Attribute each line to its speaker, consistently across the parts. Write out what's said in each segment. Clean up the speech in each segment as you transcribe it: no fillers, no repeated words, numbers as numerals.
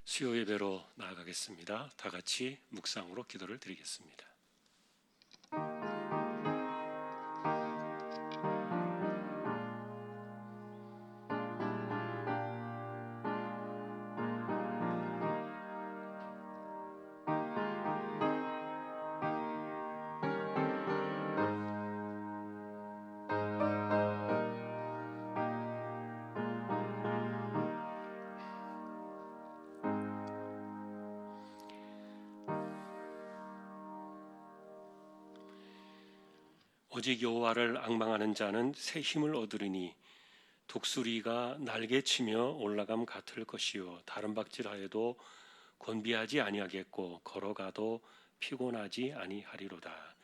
Speaker 1: 수요 예배로 나아가겠습니다. 다 같이 묵상으로 기도를 드리겠습니다. 오직 여호와를 앙망하는 자는 새 힘을 얻으리니 독수리가 날개치며 올라감 같을 것이요 다른 박질하여도 곤비하지 아니하겠고 걸어가도 피곤하지 아니하리로다.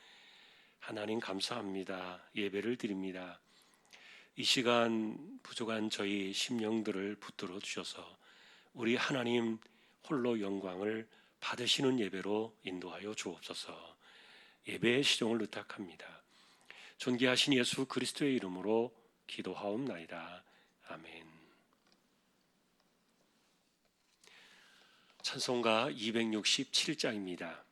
Speaker 1: 하나님 감사합니다. 예배를 드립니다. 이 시간 부족한 저희 심령들을 붙들어 주셔서 우리 하나님 홀로 영광을 받으시는 예배로 인도하여 주옵소서. 예배의 시종을 의탁합니다. 존귀하신 예수 그리스도의 이름으로 기도하옵나이다. 아멘. 찬송가 267장입니다.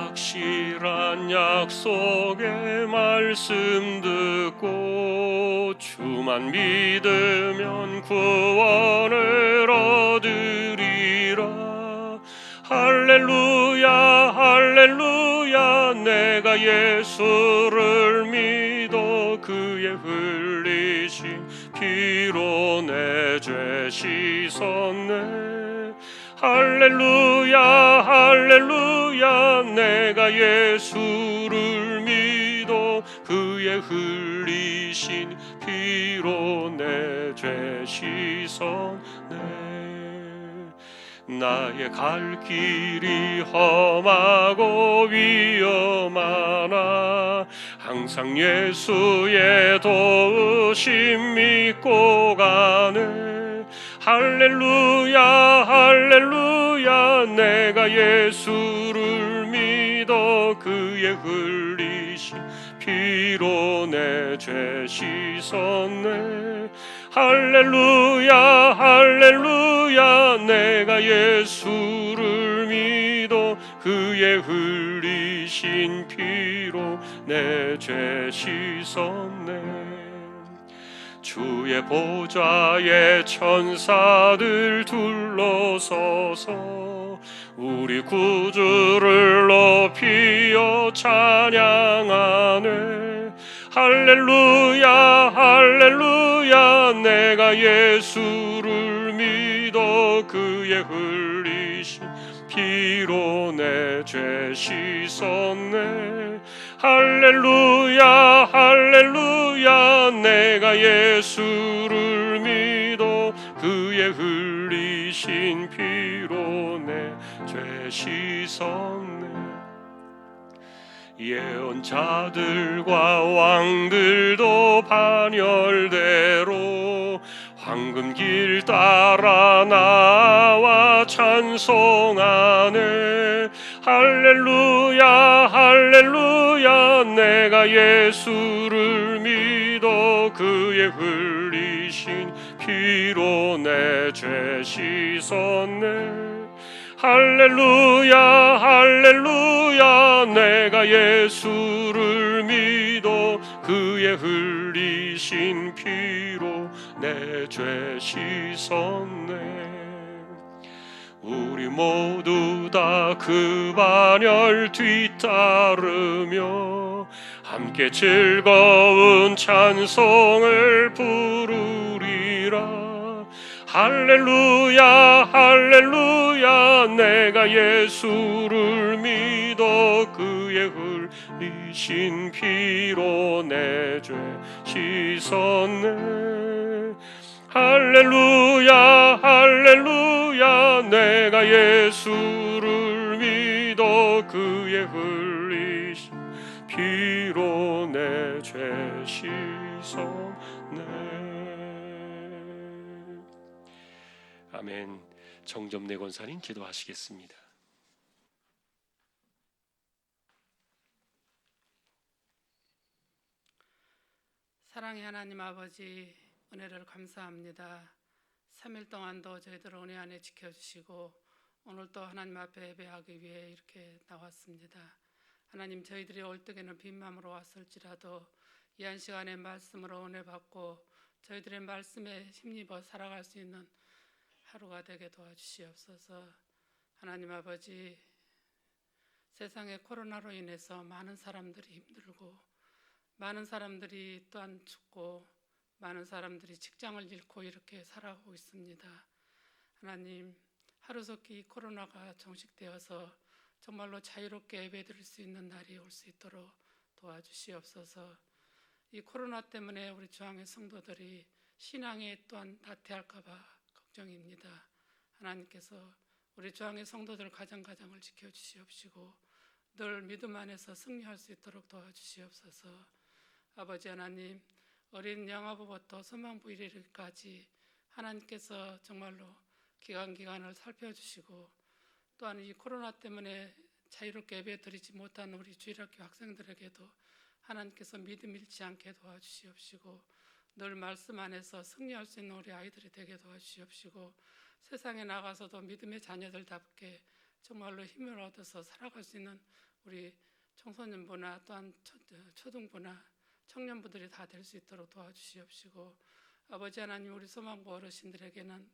Speaker 1: 확실한 약속의 말씀 듣고 주만 믿으면 구원을 얻으리라. 할렐루야 할렐루야 내가 예수를 믿어 그의 흘리신 피로 내 죄 씻었네. 할렐루야 할렐루야 내가 예수를 믿어 그의 흘리신 피로 내 죄 씻었네. 나의 갈 길이 험하고 위험하나 항상 예수의 도우심 믿고 가네. 할렐루야 할렐루야 내가 예수를 믿어 그의 흘리신 피로 내 죄 씻었네. 할렐루야 할렐루야 내가 예수를 믿어 그의 흘리신 피로 내 죄 씻었네. 주의 보좌에 천사들 둘러서서 우리 구주를 높이어 찬양하네. 할렐루야 할렐루야 내가 예수를 믿어 그의 흘리신 피로 내 죄 씻었네. 할렐루야 할렐루야 내가 예수를 믿어 그의 흘리신 피로 내 죄 씻었네. 예언자들과 왕들도 반열대로 황금길 따라 나와 찬송하네. 할렐루야 할렐루야 내가 예수를 믿어 그의 흘리신 피로 내 죄 씻었네. 할렐루야 할렐루야 내가 예수를 믿어 그의 흘리신 피로 내 죄 씻었네. 우리 모두 다 그 반열 뒤따르며 함께 즐거운 찬송을 부르리라. 할렐루야 할렐루야 내가 예수를 믿어 그의 흘리신 피로 내 죄 씻었네. 할렐루야 할렐루야 내가 예수를 믿어 그의 흘리신 피로 내 죄 씻었네. 아멘. 정점내 권사님 기도하시겠습니다.
Speaker 2: 사랑의 하나님 아버지, 은혜를 감사합니다. 3일 동안도 저희들을 은혜 안에 지켜주시고 오늘 또 하나님 앞에 예배하기 위해 이렇게 나왔습니다. 하나님, 저희들이 올때에는 빈 마음으로 왔을지라도 이 한 시간에 말씀으로 은혜 받고 저희들의 말씀에 힘입어 살아갈 수 있는 하루가 되게 도와주시옵소서. 하나님 아버지, 세상에 코로나로 인해서 많은 사람들이 힘들고 많은 사람들이 또한 죽고 많은 사람들이 직장을 잃고 이렇게 살아가고 있습니다. 하나님, 하루속히 코로나가 종식되어서 정말로 자유롭게 예배드릴 수 있는 날이 올 수 있도록 도와주시옵소서. 이 코로나 때문에 우리 중앙의 성도들이 신앙에 또한 나태할까 봐 걱정입니다. 하나님께서 우리 중앙의 성도들 가정가정을 지켜주시옵시고 늘 믿음 안에서 승리할 수 있도록 도와주시옵소서. 아버지 하나님, 어린 영아부부터 소망부 이르기까지 하나님께서 정말로 기간을 살펴주시고 또한 이 코로나 때문에 자유롭게 예배드리지 못한 우리 주일학교 학생들에게도 하나님께서 믿음 잃지 않게 도와주시옵시고 늘 말씀 안에서 승리할 수 있는 우리 아이들이 되게 도와주시옵시고 세상에 나가서도 믿음의 자녀들답게 정말로 힘을 얻어서 살아갈 수 있는 우리 청소년부나 또한 초등부나 청년부들이 다 될 수 있도록 도와주시옵시고 아버지 하나님, 우리 소망부 어르신들에게는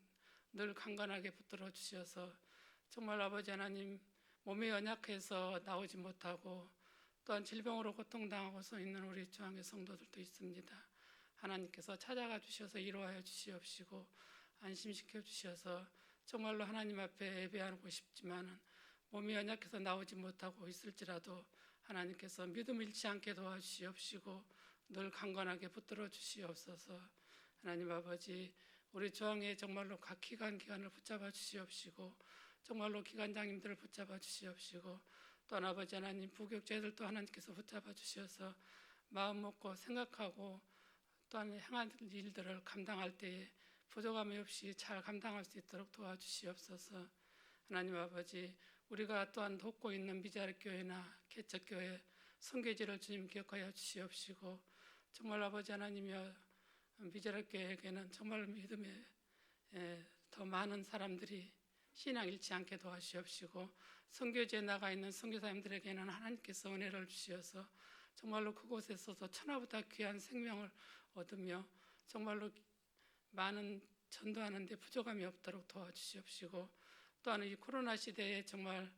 Speaker 2: 늘 강건하게 붙들어 주셔서 정말 아버지 하나님, 몸이 연약해서 나오지 못하고 또한 질병으로 고통당하고서 있는 우리 중앙의 성도들도 있습니다. 하나님께서 찾아가 주셔서 이루하여 주시옵시고 안심시켜 주셔서 정말로 하나님 앞에 예배하고 싶지만은 몸이 연약해서 나오지 못하고 있을지라도 하나님께서 믿음 잃지 않게 도와주시옵시고 늘 강건하게 붙들어 주시옵소서. 하나님 아버지, 우리 중앙에 정말로 각 기관을 붙잡아 주시옵시고 정말로 기관장님들을 붙잡아 주시옵시고 또한 아버지 하나님, 부교육자들도 하나님께서 붙잡아 주셔서 마음 먹고 생각하고 또한 행할 일들을 감당할 때에 부족함이 없이 잘 감당할 수 있도록 도와주시옵소서. 하나님 아버지, 우리가 또한 돕고 있는 미자립교회나 개척교회 선교지를 주님 기억하여 주시옵시고 정말 아버지 하나님이여, 미자립교회에게는 정말 믿음에 더 많은 사람들이 신앙 잃지 않게 도와주시옵시고 선교지에 나가 있는 선교사님들에게는 하나님께서 은혜를 주시어서 정말로 그곳에서도 천하보다 귀한 생명을 얻으며 정말로 많은 전도하는 데 부족함이 없도록 도와주시옵시고 또한 이 코로나 시대에 정말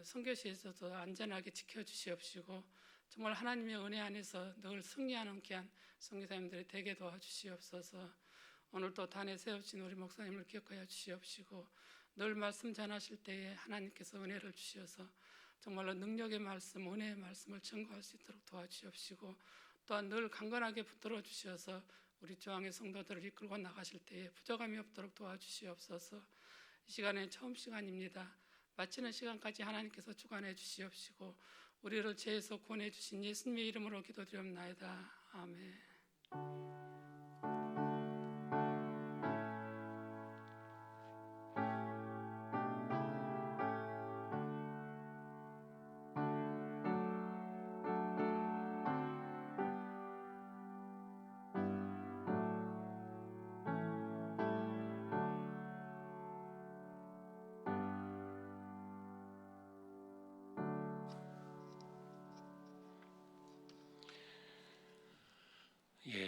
Speaker 2: 선교시에서도 안전하게 지켜주시옵시고 정말 하나님의 은혜 안에서 늘 승리하는 귀한 선교사님들이 되게 도와주시옵소서. 오늘도 단에 세우신 우리 목사님을 기억하여 주시옵시고 늘 말씀 전하실 때에 하나님께서 은혜를 주셔서 정말로 능력의 말씀, 은혜의 말씀을 증거할 수 있도록 도와주시옵시고 또한 늘 강건하게 붙들어 주셔서 우리 중앙의 성도들을 이끌고 나가실 때에 부족함이 없도록 도와주시옵소서. 이 시간은 처음 시간입니다. 마치는 시간까지 하나님께서 주관해 주시옵시고 우리를 죄에서 구원해 주신 예수님의 이름으로 기도드리옵나이다. 아멘.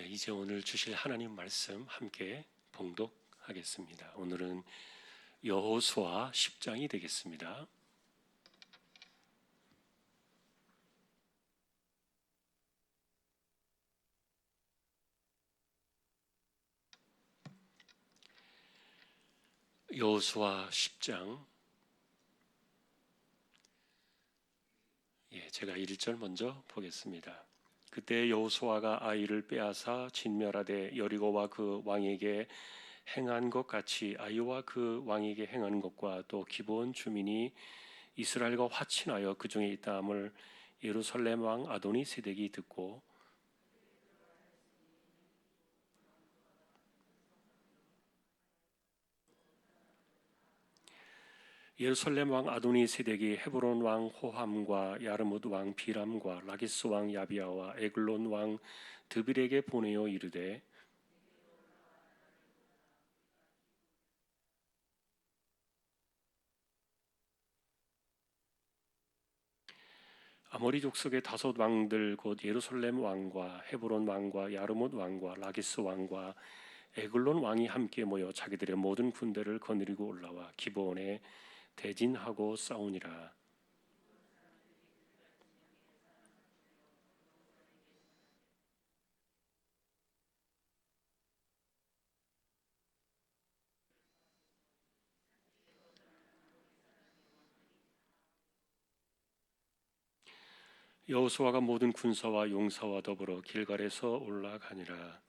Speaker 1: 이제 오늘 주실 하나님 말씀 함께 봉독하겠습니다. 오늘은 여호수아 10장이 되겠습니다. 여호수아 10장, 제가 1절 먼저 보겠습니다. 그때 여호수아가 아이를 빼앗아 진멸하되 여리고와 그 왕에게 행한 것 같이 아이와 그 왕에게 행한 것과 또 기브온 주민이 이스라엘과 화친하여 그 중에 있다함을 예루살렘 왕 아도니 세덱이 듣고 예루살렘 왕 아도니 세덱이 헤브론 왕 호함과 야르뭇 왕 비람과 라기스 왕 야비야와 에글론 왕 드빌에게 보내어 이르되 아모리 족속의 다섯 왕들 곧 예루살렘 왕과 헤브론 왕과 야르뭇 왕과 라기스 왕과 에글론 왕이 함께 모여 자기들의 모든 군대를 거느리고 올라와 기브온에 대진하고 싸우니라. 여호수아가 모든 군사와 용사와 더불어 길갈에서 올라가니라.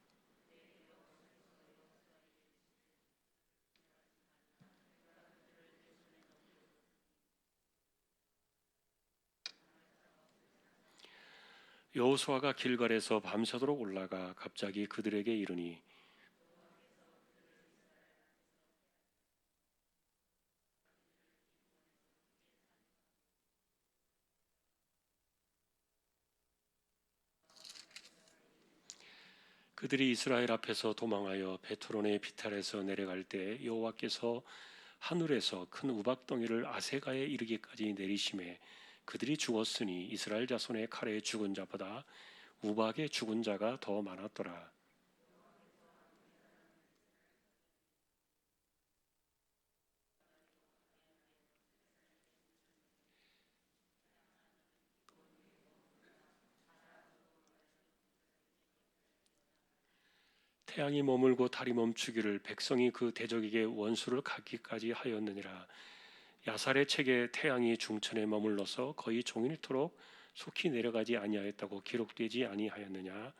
Speaker 1: 여호수아가 길갈에서 밤새도록 올라가 갑자기 그들에게 이르니 그들이 이스라엘 앞에서 도망하여 베트론의 비탈에서 내려갈 때 여호와께서 하늘에서 큰 우박덩이를 아세가에 이르기까지 내리심에 그들이 죽었으니 이스라엘 자손의 칼에 죽은 자보다 우박에 죽은 자가 더 많았더라. 태양이 머물고 달이 멈추기를 백성이 그 대적에게 원수를 갚기까지 하였느니라. 야살의 책에 태양이 중천에 머물러서 거의 종일토록 속히 내려가지 아니하였다고 기록되지 아니하였느냐.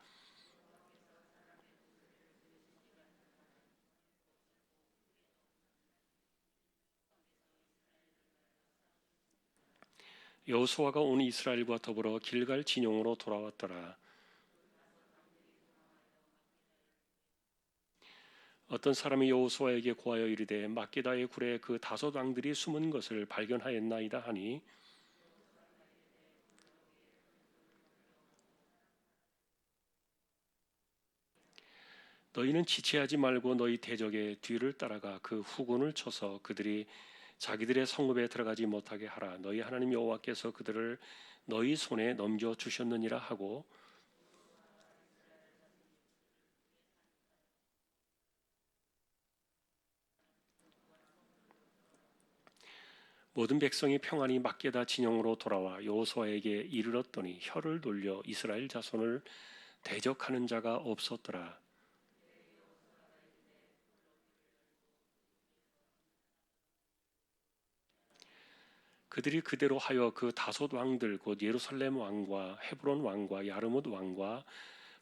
Speaker 1: 여호수아가 온 이스라엘과 더불어 길갈 진영으로 돌아왔더라. 어떤 사람이 여호수아에게 고하여 이르되 막게다의 굴에 그 다섯 왕들이 숨은 것을 발견하였나이다 하니 너희는 지체하지 말고 너희 대적의 뒤를 따라가 그 후군을 쳐서 그들이 자기들의 성읍에 들어가지 못하게 하라. 너희 하나님 여호와께서 그들을 너희 손에 넘겨 주셨느니라 하고 모든 백성이 평안히 막게다 진영으로 돌아와 여호수아에게 이르렀더니 혀를 돌려 이스라엘 자손을 대적하는 자가 없었더라. 그들이 그대로 하여 그 다섯 왕들 곧 예루살렘 왕과 헤브론 왕과 야르뭇 왕과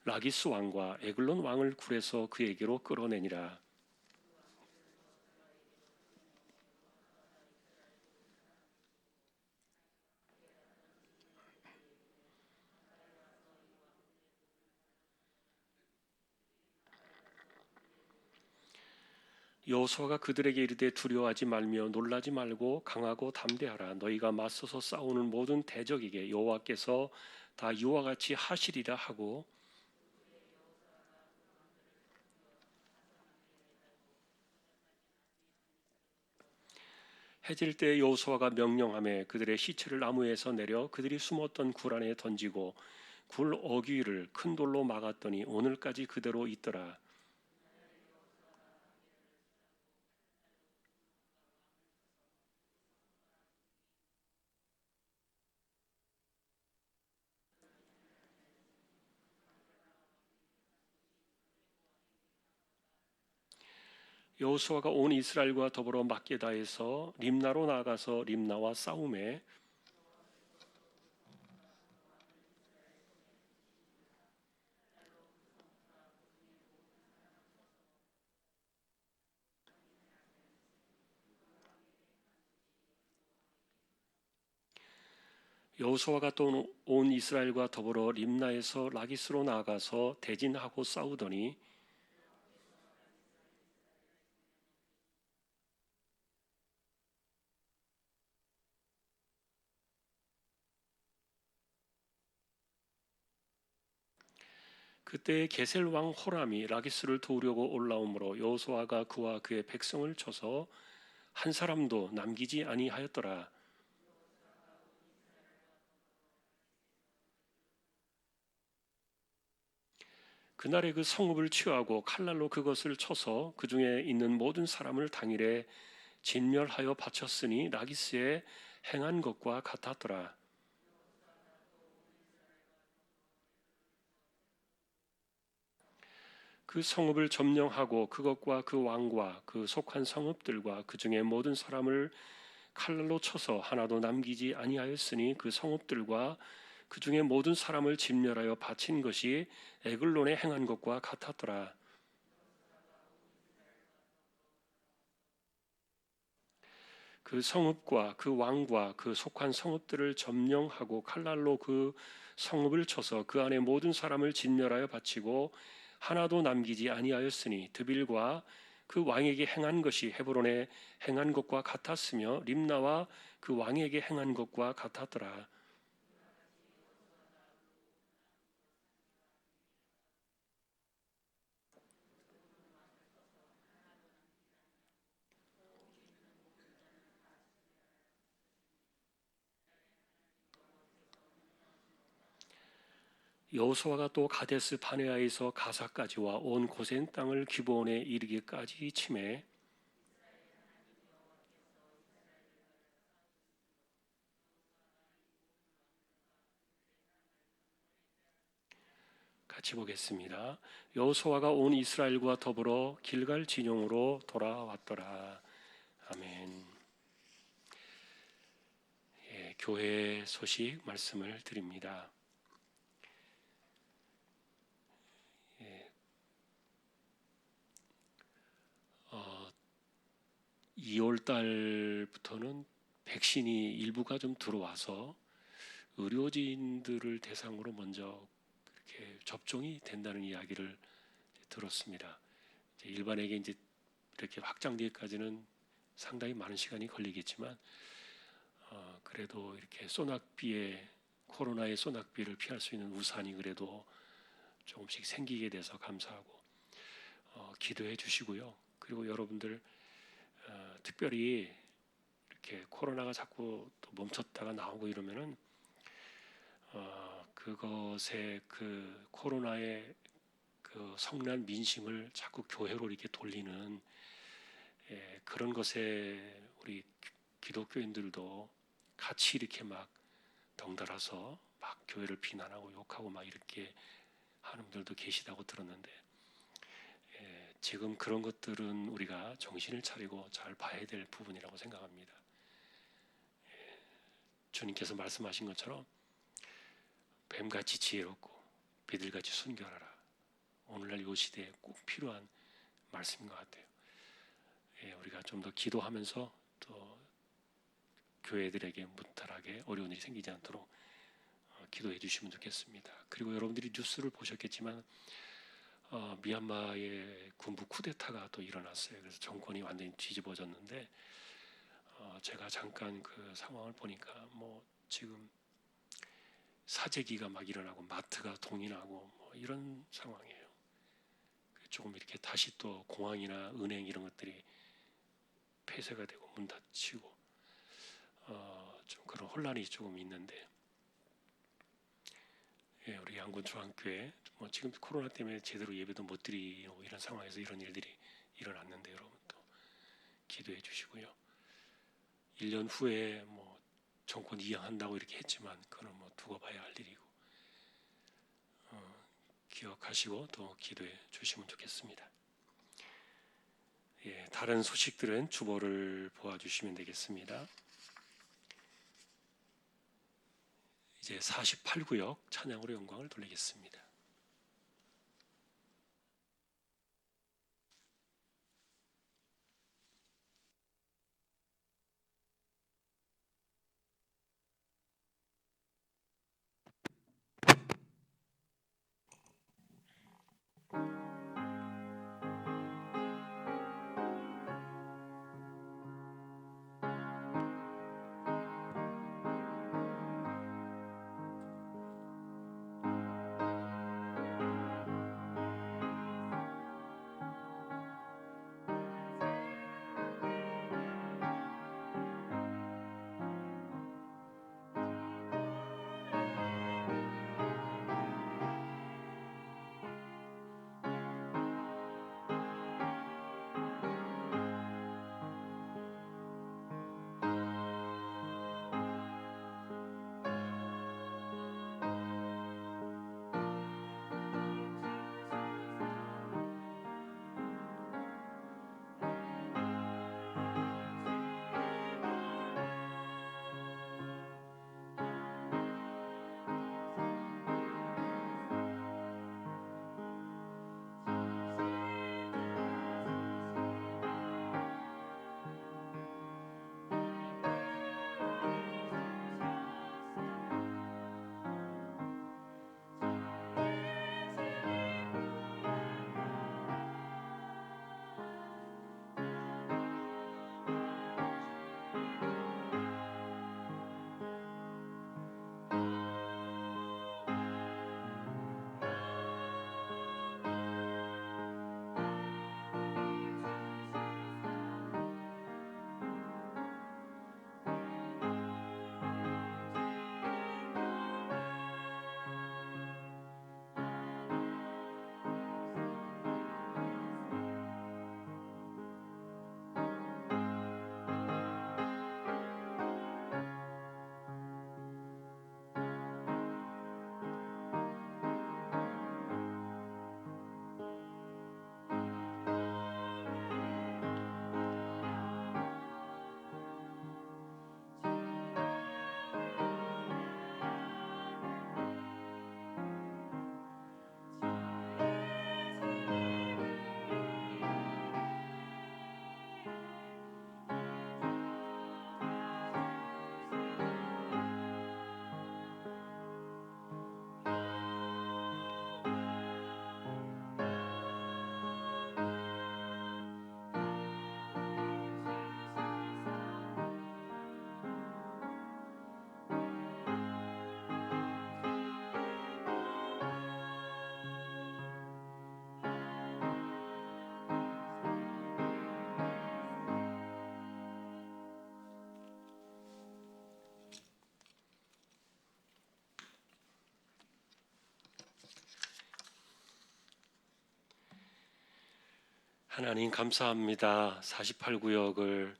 Speaker 1: 라기스 왕과 에글론 왕을 굴에서 그에게로 끌어내니라. 여호수아가 그들에게 이르되 두려워하지 말며 놀라지 말고 강하고 담대하라. 너희가 맞서서 싸우는 모든 대적에게 여호와께서 다 이와 같이 하시리라 하고 해질 때 여호수아가 명령하며 그들의 시체를 나무에서 내려 그들이 숨었던 굴 안에 던지고 굴 어귀를 큰 돌로 막았더니 오늘까지 그대로 있더라. 여호수아가 온 이스라엘과 더불어 막게다에서 림나로 나아가서 림나와 싸움에 여호수아가 또 온 이스라엘과 더불어 림나에서 라기스로 나아가서 대진하고 싸우더니 그때 게셀 왕 호람이 라기스를 도우려고 올라오므로 여호수아가 그와 그의 백성을 쳐서 한 사람도 남기지 아니하였더라. 그날에 그 성읍을 취하고 칼날로 그것을 쳐서 그 중에 있는 모든 사람을 당일에 진멸하여 바쳤으니 라기스에 행한 것과 같았더라. 그 성읍을 점령하고 그것과 그 왕과 그 속한 성읍들과 그 중에 모든 사람을 칼날로 쳐서 하나도 남기지 아니하였으니 그 성읍들과 그 중에 모든 사람을 진멸하여 바친 것이 에글론에 행한 것과 같았더라. 그 성읍과 그 왕과 그 속한 성읍들을 점령하고 칼날로 그 성읍을 쳐서 그 안에 모든 사람을 진멸하여 바치고 하나도 남기지 아니하였으니 드빌과 그 왕에게 행한 것이 헤브론에 행한 것과 같았으며 림나와 그 왕에게 행한 것과 같았더라. 여호수아가 또 가데스 바네아에서 가사까지와 온 고센 땅을 기브온에 이르기까지 치매 같이 보겠습니다. 여호수아가 온 이스라엘과 더불어 길갈 진영으로 돌아왔더라. 아멘. 예, 교회 소식 말씀을 드립니다. 2월 달부터는 백신이 일부가 좀 들어와서 의료진들을 대상으로 먼저 이렇게 접종이 된다는 이야기를 들었습니다. 일반에게 이제 이렇게 확장되기까지는 상당히 많은 시간이 걸리겠지만 그래도 이렇게 소낙비에 코로나의 소낙비를 피할 수 있는 우산이 그래도 조금씩 생기게 돼서 감사하고 기도해 주시고요. 그리고 여러분들 특별히 이렇게 코로나가 자꾸 또 멈췄다가 나오고 이러면은 그것의 그 코로나의 그 성난 민심을 자꾸 교회로 이렇게 돌리는 그런 것에 우리 기독교인들도 같이 이렇게 막 덩달아서 막 교회를 비난하고 욕하고 막 이렇게 하는 분들도 계시다고 들었는데 지금 그런 것들은 우리가 정신을 차리고 잘 봐야 될 부분이라고 생각합니다. 주님께서 말씀하신 것처럼 뱀같이 지혜롭고 비들같이 순결하라. 오늘날 이 시대에 꼭 필요한 말씀인 것 같아요. 우리가 좀 더 기도하면서 또 교회들에게 무탈하게 어려운 일이 생기지 않도록 기도해 주시면 좋겠습니다. 그리고 여러분들이 뉴스를 보셨겠지만 미얀마의 군부 쿠데타가 또 일어났어요. 그래서 정권이 완전히 뒤집어졌는데 제가 잠깐 그 상황을 보니까 뭐 지금 사재기가 막 일어나고 마트가 동인하고 뭐 이런 상황이에요. 조금 이렇게 다시 또 공항이나 은행 이런 것들이 폐쇄가 되고 문 닫히고 좀 그런 혼란이 조금 있는데 우리 양군 중앙교회 뭐 지금 코로나 때문에 제대로 예배도 못 드리고 이런 상황에서 이런 일들이 일어났는데 여러분 또 기도해 주시고요. 1년 후에 뭐 정권 이양한다고 이렇게 했지만 그건 뭐 두고 봐야 할 일이고 기억하시고 또 기도해 주시면 좋겠습니다. 다른 소식들은 주보를 보아주시면 되겠습니다. 이제 48구역 찬양으로 영광을 돌리겠습니다. 하나님 감사합니다. 48구역을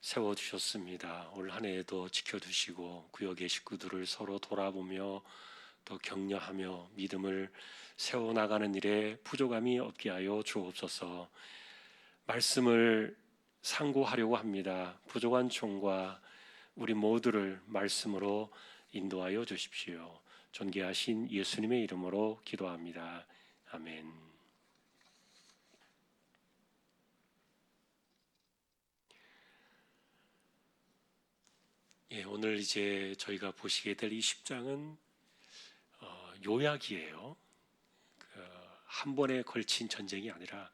Speaker 1: 세워주셨습니다. 올 한 해에도 지켜주시고 구역의 식구들을 서로 돌아보며 또 격려하며 믿음을 세워나가는 일에 부족함이 없게 하여 주옵소서. 말씀을 상고하려고 합니다. 부족한 종과 우리 모두를 말씀으로 인도하여 주십시오. 존귀하신 예수님의 이름으로 기도합니다. 아멘. 오늘 이제 저희가 보시게 될 이 10장은 요약이에요. 한 번에 걸친 전쟁이 아니라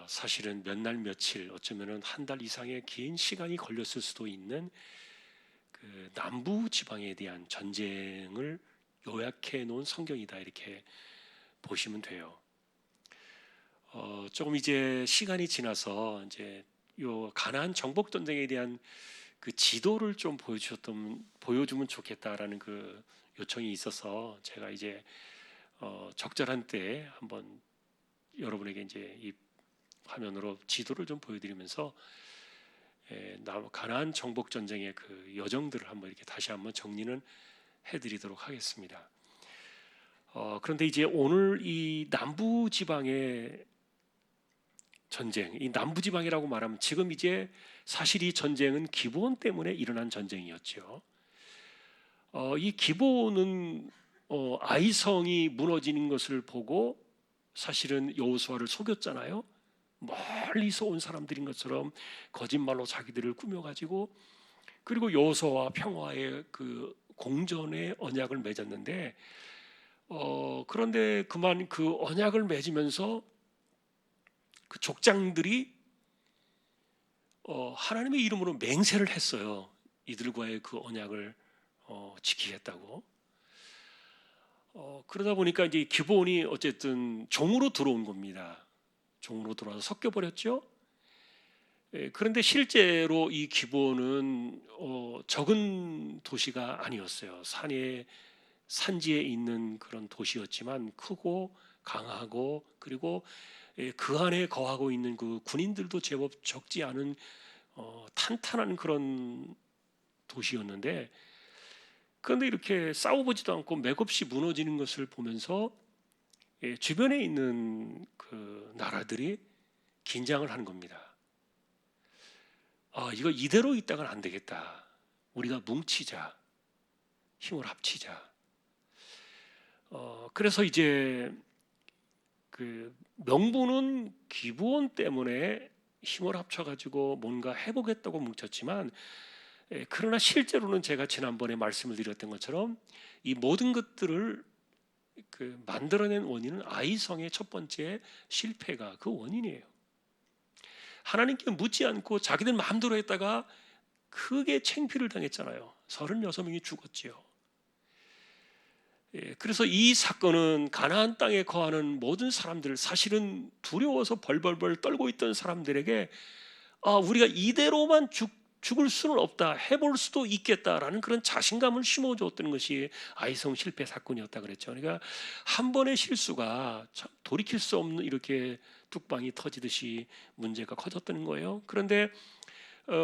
Speaker 1: 사실은 몇 날 며칠, 어쩌면은 한 달 이상의 긴 시간이 걸렸을 수도 있는 그 남부 지방에 대한 전쟁을 요약해 놓은 성경이다, 이렇게 보시면 돼요. 조금 이제 시간이 지나서 이제 요 가나안 정복 전쟁에 대한 그 지도를 좀 보여주면 좋겠다라는 그 요청이 있어서 제가 이제 적절한 때에 한번 여러분에게 이제 이 화면으로 지도를 좀 보여드리면서 가나안 정복 전쟁의 그 여정들을 한번 이렇게 다시 한번 정리는 해드리도록 하겠습니다. 그런데 이제 오늘 이 남부 지방의 전쟁, 이 남부 지방이라고 말하면 지금 이제 사실 이 전쟁은 기브온 때문에 일어난 전쟁이었죠. 이 기브온은 아이성이 무너지는 것을 보고 사실은 여호수아를 속였잖아요. 멀리서 온 사람들인 것처럼 거짓말로 자기들을 꾸며가지고, 그리고 여호수아와 평화의 그 공전의 언약을 맺었는데, 그런데 그만 그 언약을 맺으면서 그 족장들이 하나님의 이름으로 맹세를 했어요. 이들과의 그 언약을 지키겠다고. 그러다 보니까 이제 기브온이 어쨌든 종으로 들어온 겁니다. 종으로 들어와서 섞여버렸죠. 그런데 실제로 이 기브온은 적은 도시가 아니었어요. 산지에 있는 그런 도시였지만 크고 강하고, 그리고 그 안에 거하고 있는 그 군인들도 제법 적지 않은 탄탄한 그런 도시였는데, 그런데 이렇게 싸워보지도 않고 맥없이 무너지는 것을 보면서 주변에 있는 그 나라들이 긴장을 하는 겁니다. 이거 이대로 있다가는 안 되겠다. 우리가 뭉치자, 힘을 합치자. 그래서 이제 그 명분은 기브온 때문에 힘을 합쳐가지고 뭔가 해보겠다고 뭉쳤지만, 그러나 실제로는 제가 지난번에 말씀을 드렸던 것처럼 이 모든 것들을 그 만들어낸 원인은 아이성의 첫 번째 실패가 그 원인이에요. 하나님께 묻지 않고 자기들 마음대로 했다가 크게 창피를 당했잖아요. 36명이 죽었지요. 그래서 이 사건은 가나안 땅에 거하는 모든 사람들, 사실은 두려워서 벌벌벌 떨고 있던 사람들에게 우리가 이대로만 죽을 수는 없다, 해볼 수도 있겠다라는 그런 자신감을 심어줬던 것이 아이성 실패 사건이었다 그랬죠. 그러니까 한 번의 실수가 참 돌이킬 수 없는 이렇게 뚝방이 터지듯이 문제가 커졌던 거예요. 그런데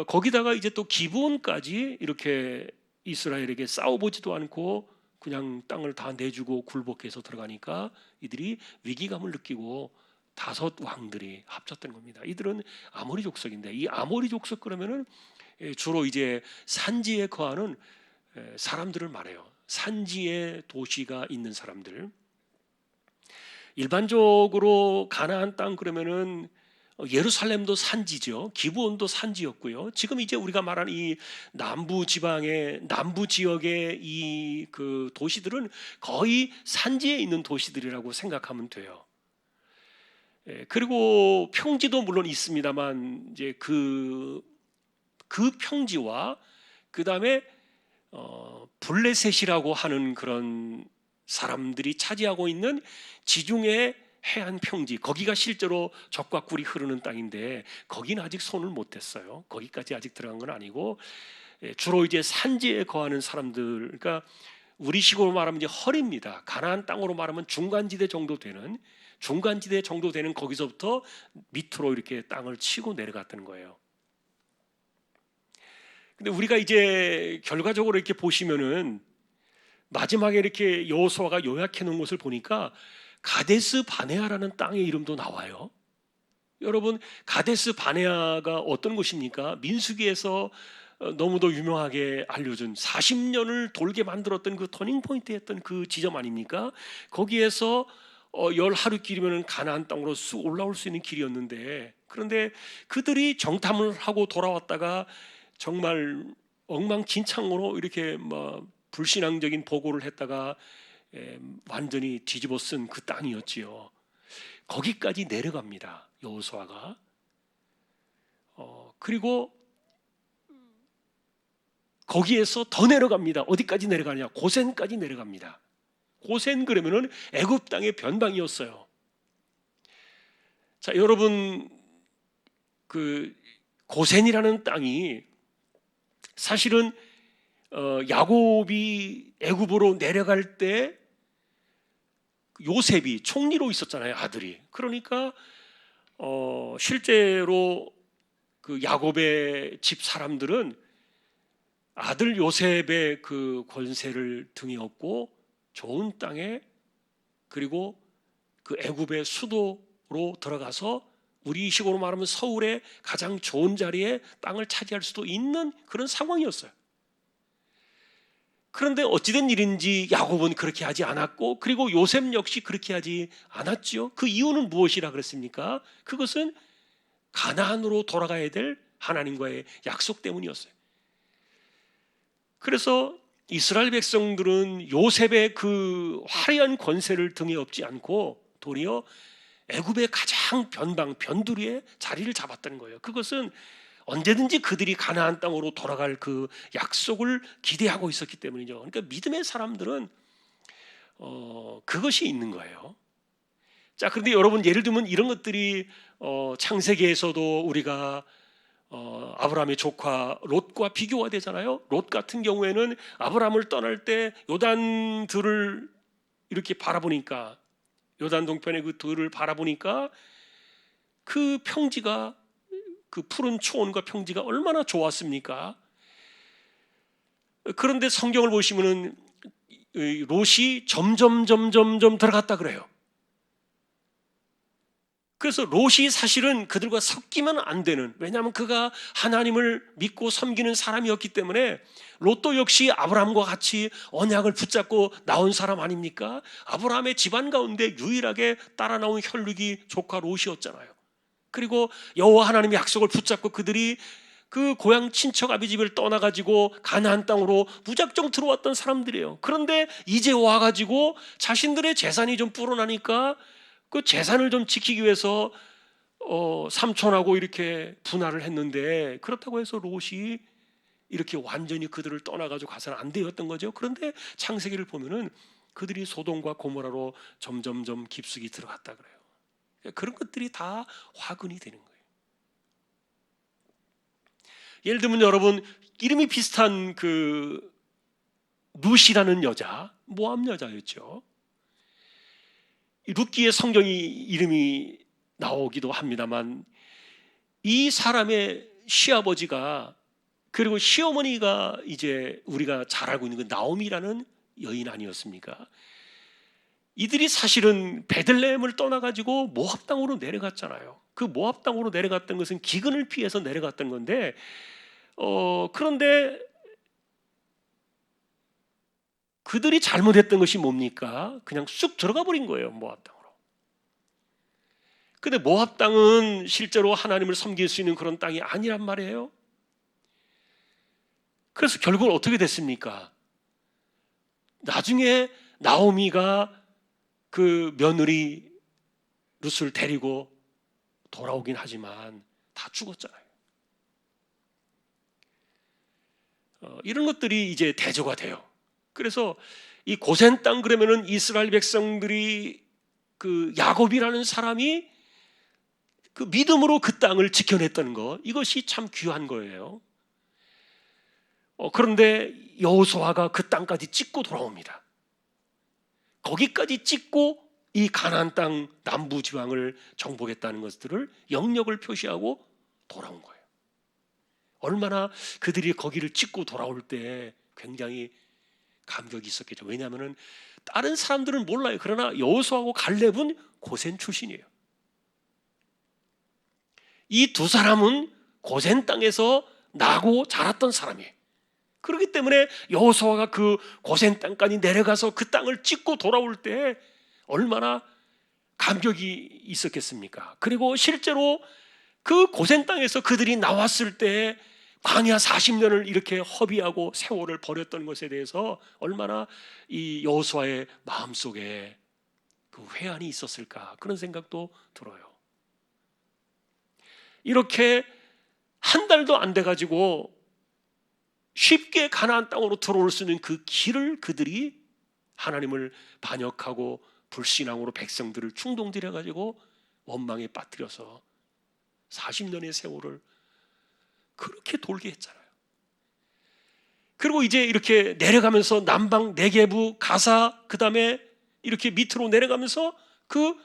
Speaker 1: 거기다가 이제 또 기브온까지 이렇게 이스라엘에게 싸워보지도 않고 그냥 땅을 다 내주고 굴복해서 들어가니까 이들이 위기감을 느끼고 5 왕들이 합쳤던 겁니다. 이들은 아모리 족속인데, 이 아모리 족속 그러면은 주로 이제 산지에 거하는 사람들을 말해요. 산지에 도시가 있는 사람들. 일반적으로 가나안 땅 그러면은 예루살렘도 산지죠. 기브온도 산지였고요. 지금 이제 우리가 말하는 이 남부 지방의 남부 지역의 이 그 도시들은 거의 산지에 있는 도시들이라고 생각하면 돼요. 그리고 평지도 물론 있습니다만 이제 그 평지와 그 다음에 블레셋이라고 하는 그런 사람들이 차지하고 있는 지중해 해안 평지, 거기가 실제로 적과 꿀이 흐르는 땅인데 거기는 아직 손을 못 댔어요. 거기까지 아직 들어간 건 아니고 주로 이제 산지에 거하는 사람들, 그러니까 우리 식으로 말하면 이제 허리입니다. 가나안 땅으로 말하면 중간지대 정도 되는 중간지대 정도 되는 거기서부터 밑으로 이렇게 땅을 치고 내려갔다는 거예요. 근데 우리가 이제 결과적으로 이렇게 보시면은 마지막에 이렇게 여호수아가 요약해 놓은 것을 보니까 가데스 바네아라는 땅의 이름도 나와요. 여러분, 가데스 바네아가 어떤 곳입니까? 민수기에서 너무도 유명하게 알려준 40년을 돌게 만들었던 그 터닝 포인트였던 그 지점 아닙니까? 거기에서 열 하루길이면 가나안 땅으로 쑥 올라올 수 있는 길이었는데, 그런데 그들이 정탐을 하고 돌아왔다가 정말 엉망진창으로 이렇게 불신앙적인 보고를 했다가 완전히 뒤집어 쓴 그 땅이었지요. 거기까지 내려갑니다, 여호수아가. 그리고 거기에서 더 내려갑니다. 어디까지 내려가냐? 고센까지 내려갑니다. 고센 그러면은 애굽 땅의 변방이었어요. 자, 여러분, 그 고센이라는 땅이 사실은 야곱이 애굽으로 내려갈 때 요셉이 총리로 있었잖아요, 아들이. 그러니까 실제로 그 야곱의 집 사람들은 아들 요셉의 그 권세를 등에 업고 좋은 땅에, 그리고 그 애굽의 수도로 들어가서 우리 식으로 말하면 서울의 가장 좋은 자리에 땅을 차지할 수도 있는 그런 상황이었어요. 그런데 어찌된 일인지 야곱은 그렇게 하지 않았고, 그리고 요셉 역시 그렇게 하지 않았죠. 그 이유는 무엇이라 그랬습니까? 그것은 가나안으로 돌아가야 될 하나님과의 약속 때문이었어요. 그래서 이스라엘 백성들은 요셉의 그 화려한 권세를 등에 업지 않고 도리어 애굽의 가장 변방 변두리에 자리를 잡았다는 거예요. 그것은 언제든지 그들이 가나안 땅으로 돌아갈 그 약속을 기대하고 있었기 때문이죠. 그러니까 믿음의 사람들은 그것이 있는 거예요. 자, 그런데 여러분, 예를 들면 이런 것들이 창세기에서도 우리가 아브라함의 조카 롯과 비교가 되잖아요. 롯 같은 경우에는 아브라함을 떠날 때 요단들을 이렇게 바라보니까, 요단 동편의 그 들을 바라보니까 그 평지가, 그 푸른 초원과 평지가 얼마나 좋았습니까? 그런데 성경을 보시면은 롯이 점점 들어갔다 그래요. 그래서 롯이 사실은 그들과 섞이면 안 되는, 왜냐하면 그가 하나님을 믿고 섬기는 사람이었기 때문에, 롯도 역시 아브라함과 같이 언약을 붙잡고 나온 사람 아닙니까? 아브라함의 집안 가운데 유일하게 따라 나온 혈육이 조카 롯이었잖아요. 그리고 여호와 하나님의 약속을 붙잡고 그들이 그 고향 친척 아비 집을 떠나가지고 가나안 땅으로 무작정 들어왔던 사람들이에요. 그런데 이제 와가지고 자신들의 재산이 좀 불어나니까 그 재산을 좀 지키기 위해서 삼촌하고 이렇게 분할을 했는데, 그렇다고 해서 롯이 이렇게 완전히 그들을 떠나가지고 가서는 안 되었던 거죠. 그런데 창세기를 보면은 그들이 소돔과 고모라로 점점 깊숙이 들어갔다 그래요. 그런 것들이 다 화근이 되는 거예요. 예를 들면 여러분, 이름이 비슷한 그 룻이라는 여자, 모압 여자였죠. 룻기의 성경이 이름이 나오기도 합니다만, 이 사람의 시아버지가, 그리고 시어머니가 이제 우리가 잘 알고 있는 그 나오미라는 여인 아니었습니까? 이들이 사실은 베들레헴을 떠나가지고 모압 땅으로 내려갔잖아요. 그 모압 땅으로 내려갔던 것은 기근을 피해서 내려갔던 건데, 그런데 그들이 잘못했던 것이 뭡니까? 그냥 쑥 들어가 버린 거예요, 모압 땅으로. 근데 모압 땅은 실제로 하나님을 섬길 수 있는 그런 땅이 아니란 말이에요. 그래서 결국은 어떻게 됐습니까? 나중에 나오미가 그 며느리 룻을 데리고 돌아오긴 하지만 다 죽었잖아요. 이런 것들이 이제 대조가 돼요. 그래서 이 고센 땅 그러면은 이스라엘 백성들이, 그 야곱이라는 사람이 그 믿음으로 그 땅을 지켜냈다는 것, 이것이 참 귀한 거예요. 그런데 여호수아가 그 땅까지 찍고 돌아옵니다. 거기까지 찍고 이 가나안 땅 남부 지방을 정복했다는 것들을 영역을 표시하고 돌아온 거예요. 얼마나 그들이 거기를 찍고 돌아올 때 굉장히 감격이 있었겠죠. 왜냐하면 다른 사람들은 몰라요. 그러나 여호수아하고 갈렙은 고센 출신이에요. 이 두 사람은 고센 땅에서 나고 자랐던 사람이에요. 그렇기 때문에 여호수아가 그 고센 땅까지 내려가서 그 땅을 찍고 돌아올 때 얼마나 감격이 있었겠습니까? 그리고 실제로 그 고센 땅에서 그들이 나왔을 때 광야 40년을 이렇게 허비하고 세월을 버렸던 것에 대해서 얼마나 이 여호수아의 마음속에 그 회한이 있었을까, 그런 생각도 들어요. 이렇게 한 달도 안 돼가지고 쉽게 가나안 땅으로 들어올 수 있는 그 길을 그들이 하나님을 반역하고 불신앙으로 백성들을 충동들여가지고 원망에 빠뜨려서 40년의 세월을 그렇게 돌게 했잖아요. 그리고 이제 이렇게 내려가면서 남방 네게부 가사, 그 다음에 이렇게 밑으로 내려가면서 그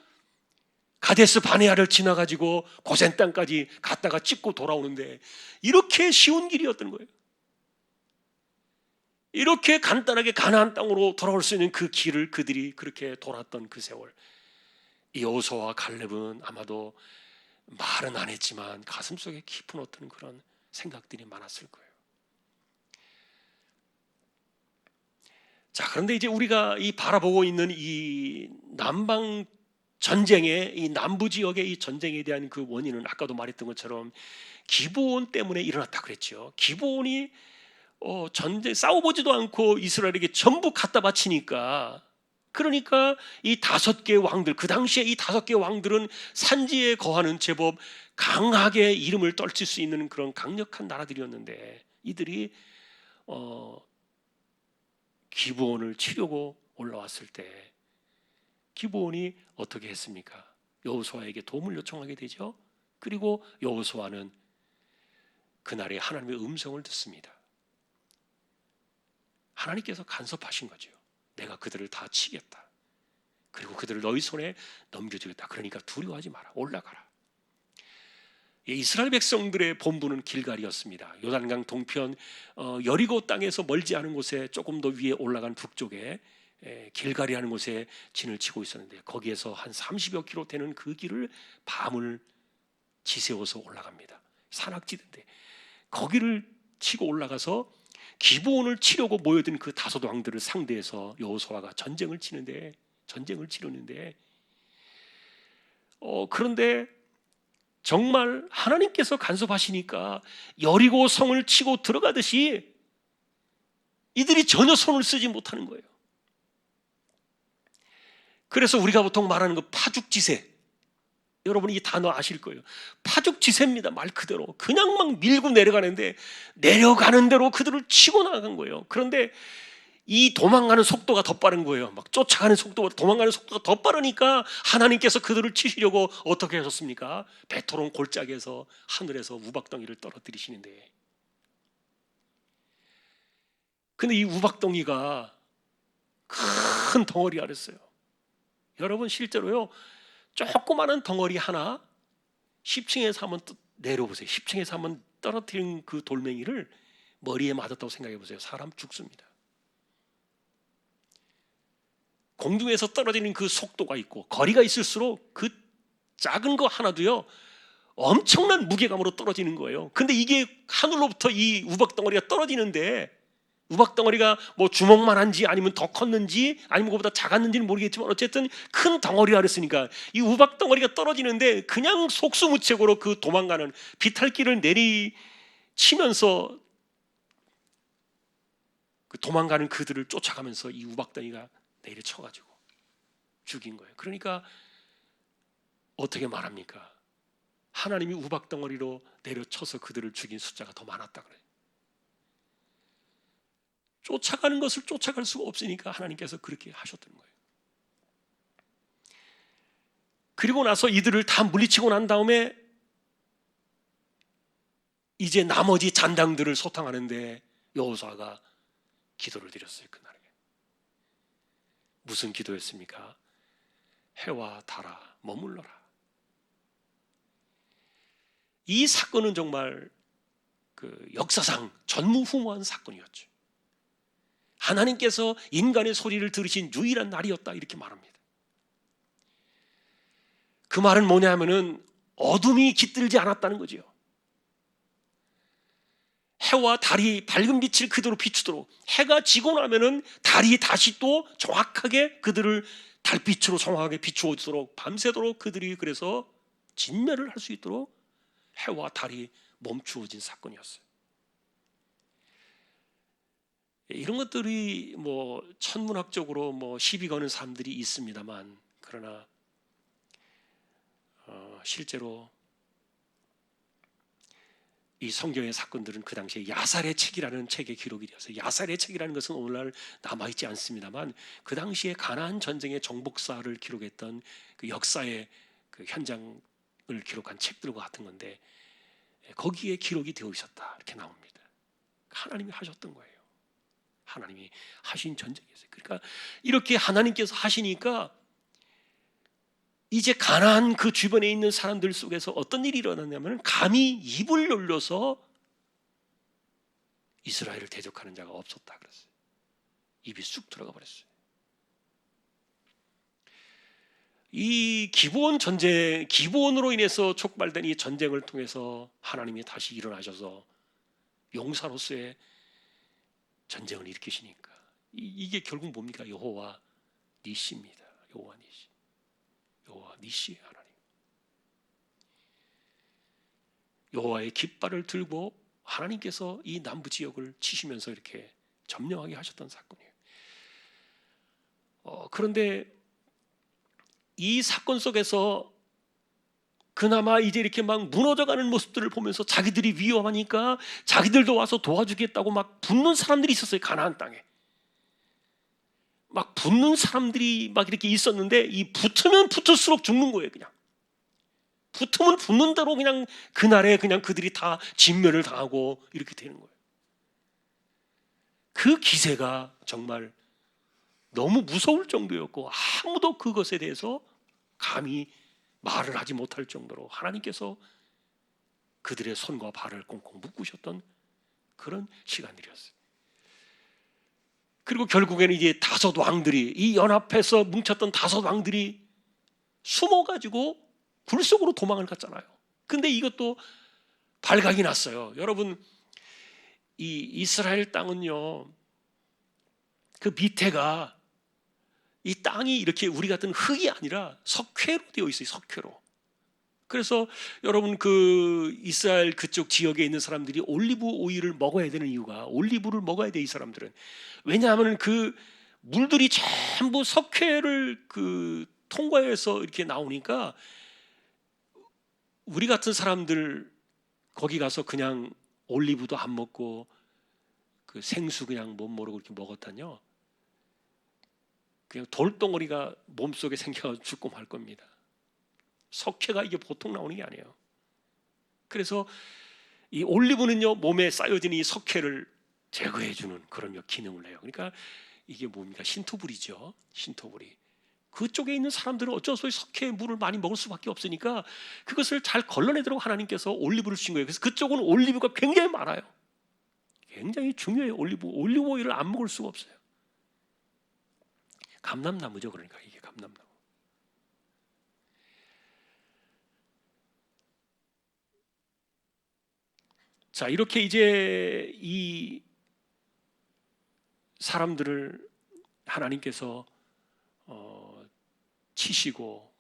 Speaker 1: 가데스 바네아를 지나가지고 고센 땅까지 갔다가 찍고 돌아오는데 이렇게 쉬운 길이었던 거예요. 이렇게 간단하게 가나안 땅으로 돌아올 수 있는 그 길을 그들이 그렇게 돌았던 그 세월, 여호수아와 갈렙은 아마도 말은 안 했지만 가슴속에 깊은 어떤 그런 생각들이 많았을 거예요. 자, 그런데 이제 우리가 이 바라보고 있는 이 남방 전쟁의 이 남부 지역의 이 전쟁에 대한 그 원인은 아까도 말했던 것처럼 기브온 때문에 일어났다 그랬죠. 기브온이 전쟁 싸워보지도 않고 이스라엘에게 전부 갖다 바치니까, 그러니까 이 5개의 왕들, 그 당시에 이 5개의 왕들은 산지에 거하는 제법 강하게 이름을 떨칠 수 있는 그런 강력한 나라들이었는데 이들이 기브온을 치려고 올라왔을 때 기브온이 어떻게 했습니까? 여호수아에게 도움을 요청하게 되죠. 그리고 여호수아는 그날에 하나님의 음성을 듣습니다. 하나님께서 간섭하신 거죠. 내가 그들을 다 치겠다. 그리고 그들을 너희 손에 넘겨주겠다. 그러니까 두려워하지 마라. 올라가라. 이스라엘 백성들의 본부는 길갈이었습니다. 요단강 동편 여리고 땅에서 멀지 않은 곳에 조금 더 위에 올라간 북쪽에 길갈이라는 곳에 진을 치고 있었는데, 거기에서 한 30여 킬로 되는 그 길을 밤을 지새워서 올라갑니다. 산악지대인데 거기를 치고 올라가서 기브온을 치려고 모여든 그 5 왕들을 상대해서 여호수아가 전쟁을 치르는데 그런데 정말 하나님께서 간섭하시니까 여리고 성을 치고 들어가듯이 이들이 전혀 손을 쓰지 못하는 거예요. 그래서 우리가 보통 말하는 그 파죽지세, 여러분 이 단어 아실 거예요. 파죽지세입니다. 말 그대로 그냥 막 밀고 내려가는데 내려가는 대로 그들을 치고 나간 거예요. 그런데 이 도망가는 속도가 더 빠른 거예요. 막 쫓아가는 속도보다 도망가는 속도가 더 빠르니까 하나님께서 그들을 치시려고 어떻게 하셨습니까? 베토론 골짜기에서 하늘에서 우박덩이를 떨어뜨리시는데, 근데 이 우박덩이가 큰 덩어리 아랬어요. 여러분 실제로요, 조그마한 덩어리 하나 10층에서 한번 내려보세요. 10층에서 한번 떨어뜨린 그 돌멩이를 머리에 맞았다고 생각해 보세요. 사람 죽습니다. 공중에서 떨어지는 그 속도가 있고 거리가 있을수록 그 작은 거 하나도요 엄청난 무게감으로 떨어지는 거예요. 근데 이게 하늘로부터 이 우박덩어리가 떨어지는데, 우박덩어리가 뭐 주먹만한지 아니면 더 컸는지 아니면 그보다 작았는지는 모르겠지만 어쨌든 큰 덩어리라 그랬으니까 이 우박덩어리가 떨어지는데 그냥 속수무책으로 그 도망가는 비탈길을 내리치면서 그 도망가는 그들을 쫓아가면서 이 우박덩이가 내리쳐가지고 죽인 거예요. 그러니까 어떻게 말합니까? 하나님이 우박덩어리로 내려쳐서 그들을 죽인 숫자가 더 많았다 그래요. 쫓아가는 것을 쫓아갈 수가 없으니까 하나님께서 그렇게 하셨던 거예요. 그리고 나서 이들을 다 물리치고 난 다음에 이제 나머지 잔당들을 소탕하는데 여호수아가 기도를 드렸어요. 그날에 무슨 기도였습니까? 해와 달아 머물러라. 이 사건은 정말 그 역사상 전무후무한 사건이었죠. 하나님께서 인간의 소리를 들으신 유일한 날이었다 이렇게 말합니다. 그 말은 뭐냐면은 어둠이 깃들지 않았다는 거지요. 해와 달이 밝은 빛을 그대로 비추도록, 해가 지고 나면은 달이 다시 또 정확하게 그들을 달빛으로 정확하게 비추어 주도록 밤새도록 그들이 그래서 진멸을 할 수 있도록 해와 달이 멈추어진 사건이었어요. 이런 것들이 뭐 천문학적으로 뭐 시비 거는 사람들이 있습니다만, 그러나 실제로 이 성경의 사건들은 그 당시에 야살의 책이라는 책에 기록이 되었어요. 야살의 책이라는 것은 오늘날 남아있지 않습니다만, 그 당시에 가나안 전쟁의 정복사를 기록했던 그 역사의 그 현장을 기록한 책들과 같은 건데, 거기에 기록이 되어 있었다 이렇게 나옵니다. 하나님이 하셨던 거예요. 하나님이 하신 전쟁이었어요. 그러니까 이렇게 하나님께서 하시니까 이제 가나안 그 주변에 있는 사람들 속에서 어떤 일이 일어났냐면, 감히 입을 열려서 이스라엘을 대적하는 자가 없었다 그랬어요. 입이 쑥 들어가 버렸어요. 이 기브온 전쟁, 기브온으로 인해서 촉발된 이 전쟁을 통해서 하나님이 다시 일어나셔서 용사로서의 전쟁을 일으키시니까, 이게 결국 뭡니까? 여호와 니시입니다. 여호와 니시. 여호와 니시 하나님. 여호와의 깃발을 들고 하나님께서 이 남부 지역을 치시면서 이렇게 점령하게 하셨던 사건이에요. 그런데 이 사건 속에서 그나마 이제 이렇게 막 무너져가는 모습들을 보면서 자기들이 위험하니까 자기들도 와서 도와주겠다고 막 붙는 사람들이 있었어요. 가나안 땅에 막 붙는 사람들이 막 이렇게 있었는데, 이 붙으면 붙을수록 죽는 거예요. 그냥 붙으면 붙는 대로 그냥 그날에 그냥 그들이 다 진멸을 당하고 이렇게 되는 거예요. 그 기세가 정말 너무 무서울 정도였고, 아무도 그것에 대해서 감히 말을 하지 못할 정도로 하나님께서 그들의 손과 발을 꽁꽁 묶으셨던 그런 시간들이었어요. 그리고 결국에는 이제 다섯 왕들이, 이 연합해서 뭉쳤던 다섯 왕들이 숨어가지고 굴 속으로 도망을 갔잖아요. 근데 이것도 발각이 났어요. 여러분, 이 이스라엘 땅은요, 그 밑에가, 이 땅이 이렇게 우리 같은 흙이 아니라 석회로 되어 있어요. 석회로. 그래서 여러분, 그 이스라엘 그쪽 지역에 있는 사람들이 올리브 오일을 먹어야 되는 이유가, 올리브를 먹어야 돼, 이 사람들은. 왜냐하면 그 물들이 전부 석회를 그 통과해서 이렇게 나오니까, 우리 같은 사람들 거기 가서 그냥 올리브도 안 먹고 그 생수 그냥 못 모르고 이렇게 먹었다뇨, 그냥 돌덩어리가 몸속에 생겨서 죽고 말 겁니다. 석회가 이게 보통 나오는 게 아니에요. 그래서 이 올리브는요, 몸에 쌓여진 이 석회를 제거해주는 그런 기능을 해요. 그러니까 이게 뭡니까? 신토불이죠. 신토불이. 그쪽에 있는 사람들은 어쩔 수 없이 석회의 물을 많이 먹을 수밖에 없으니까 그것을 잘 걸러내도록 하나님께서 올리브를 주신 거예요. 그래서 그쪽은 올리브가 굉장히 많아요. 굉장히 중요해요. 올리브 오일을 안 먹을 수가 없어요. 감람나무죠. 그러니까 이게 감람나무. 자, 이렇게 이제 이 사람들을 하나님께서 치시고,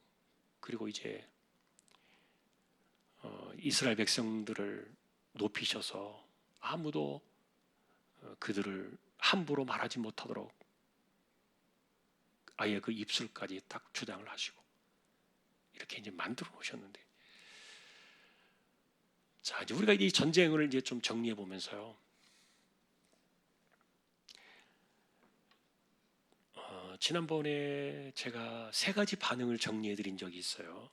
Speaker 1: 그리고 이제 이스라엘 백성들을 높이셔서 아무도 그들을 함부로 말하지 못하도록 아예 그 입술까지 딱 주장을 하시고 이렇게 이제 만들어 놓으셨는데, 자, 이제 우리가 이 전쟁을 이제 좀 정리해 보면서요, 지난번에 제가 세 가지 반응을 정리해 드린 적이 있어요.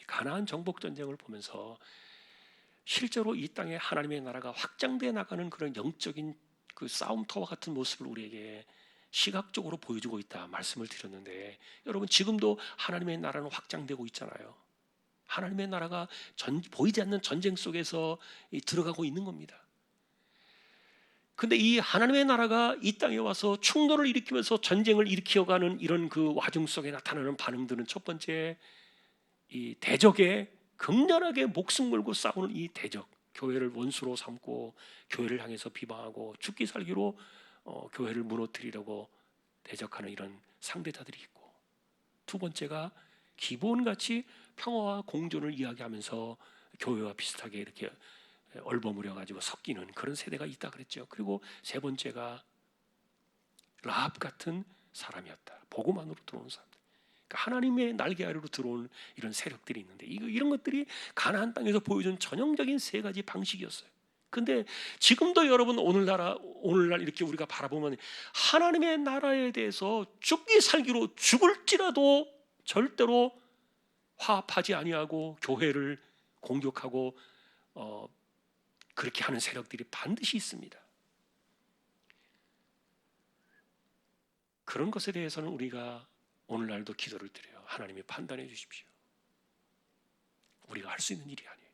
Speaker 1: 가나안 정복 전쟁을 보면서 실제로 이 땅에 하나님의 나라가 확장돼 나가는 그런 영적인 그 싸움터와 같은 모습을 우리에게 시각적으로 보여주고 있다 말씀을 드렸는데, 여러분 지금도 하나님의 나라는 확장되고 있잖아요. 하나님의 나라가 보이지 않는 전쟁 속에서 들어가고 있는 겁니다. 근데 이 하나님의 나라가 이 땅에 와서 충돌을 일으키면서 전쟁을 일으켜가는 이런 그 와중 속에 나타나는 반응들은, 첫 번째, 이 대적에 극렬하게 목숨 걸고 싸우는 이 대적, 교회를 원수로 삼고 교회를 향해서 비방하고 죽기 살기로 교회를 무너뜨리려고 대적하는 이런 상대자들이 있고, 두 번째가 기본같이 평화와 공존을 이야기하면서 교회와 비슷하게 이렇게 얼버무려 가지고 섞이는 그런 세대가 있다 그랬죠. 그리고 세 번째가 라합 같은 사람이었다. 복음 안으로 들어오는 사람. 그러니까 하나님의 날개 아래로 들어오는 이런 세력들이 있는데, 이런 것들이 가나안 땅에서 보여준 전형적인 세 가지 방식이었어요. 근데 지금도 여러분 오늘날 이렇게 우리가 바라보면 하나님의 나라에 대해서 죽기 살기로 죽을지라도 절대로 화합하지 아니하고 교회를 공격하고 그렇게 하는 세력들이 반드시 있습니다. 그런 것에 대해서는 우리가 오늘날도 기도를 드려요. 하나님이 판단해 주십시오. 우리가 할 수 있는 일이 아니에요.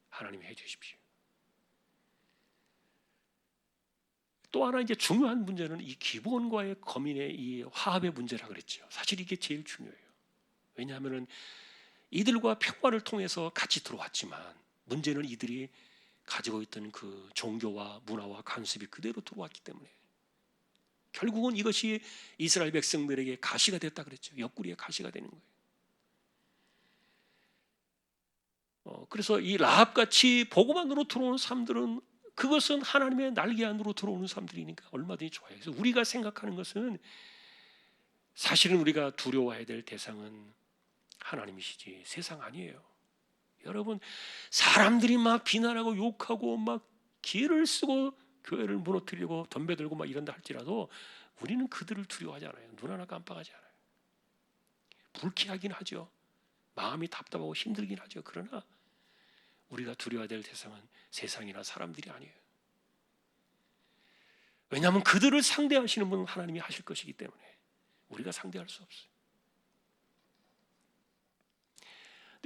Speaker 1: 하나님이 해 주십시오. 또 하나 이제 중요한 문제는 이 기브온과의 거민의 이 화합의 문제라 그랬죠. 사실 이게 제일 중요해요. 왜냐하면은 이들과 평화를 통해서 같이 들어왔지만 문제는 이들이 가지고 있던 그 종교와 문화와 관습이 그대로 들어왔기 때문에 결국은 이것이 이스라엘 백성들에게 가시가 됐다 그랬죠. 옆구리에 가시가 되는 거예요. 그래서 이 라합같이 복음 안으로 들어오는 사람들은 그것은 하나님의 날개 안으로 들어오는 사람들이니까 얼마든지 좋아요. 그래서 우리가 생각하는 것은, 사실은 우리가 두려워해야 될 대상은 하나님이시지 세상 아니에요. 여러분, 사람들이 막 비난하고 욕하고 막 기회를 쓰고 교회를 무너뜨리고 덤벼들고 막 이런다 할지라도 우리는 그들을 두려워하지 않아요. 눈 하나 깜빡하지 않아요. 불쾌하긴 하죠. 마음이 답답하고 힘들긴 하죠. 그러나 우리가 두려워야 될 대상은 세상이나 사람들이 아니에요. 왜냐하면 그들을 상대하시는 분은 하나님이 하실 것이기 때문에 우리가 상대할 수 없어요.